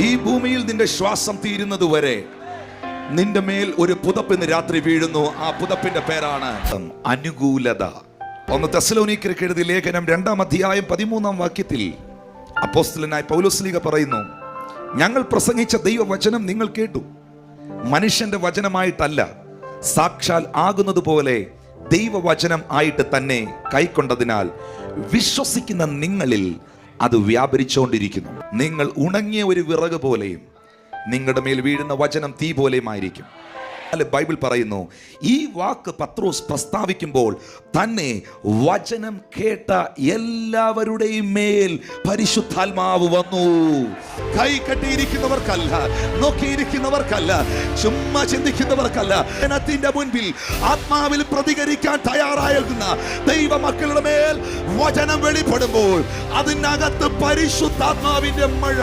ഈ ഭൂമിയിൽ നിന്റെ ശ്വാസം തീരുന്നത് വരെ നിന്റെ മേൽ ഒരു പുതപ്പ് ഇന്ന് രാത്രി വീഴുന്നു. ആ പുതപ്പിന്റെ പേരാണ് അനുകൂലത. 1 തെസ്സലോനിക്കർക്ക് എഴുതിയ ലേഖനം 2-ാം അധ്യായം 13-ാം വാക്യത്തിൽ അപ്പോസ്തലനായ പൗലോസ് പറയുന്നു, ഞങ്ങൾ പ്രസംഗിച്ച ദൈവവചനം നിങ്ങൾ കേട്ടു, മനുഷ്യന്റെ വചനമായിട്ടല്ല, സാക്ഷാൽ ആകുന്നത് പോലെ ദൈവവചനം ആയിട്ട് തന്നെ കൈക്കൊണ്ടതിനാൽ വിശ്വസിക്കുന്ന നിങ്ങളിൽ അത് വ്യാപരിച്ചുകൊണ്ടിരിക്കുന്നു. നിങ്ങൾ ഉണങ്ങിയ ഒരു വിറക് പോലെയും നിങ്ങളുടെ മേൽ വീഴുന്ന വചനം തീ പോലെയും ആയിരിക്കും. ബൈബിൾ പറയുന്നു, ഈ വാക്ക് പത്രോസ് പ്രസ്താവിക്കുമ്പോൾ തന്നെ വചനം കേട്ട എല്ലാവരുടെയും മേൽ പരിശുദ്ധാത്മാവ് വന്നു. കൈ കെട്ടിയിരിക്കുന്നവർക്കല്ല, നോക്കിയിരിക്കുന്നവർക്കല്ല, ചുമ്മാ ചിന്തിക്കുന്നവർക്കല്ല, ജനത്തിന്റെ മുൻപിൽ ആത്മാവിൽ പ്രതികരിക്കാൻ തയ്യാറാകുന്ന ദൈവമക്കളുടെ മേൽ വചനം വെളിപ്പെടുമ്പോൾ അതിനകത്ത് പരിശുദ്ധാത്മാവിന്റെ മഴ.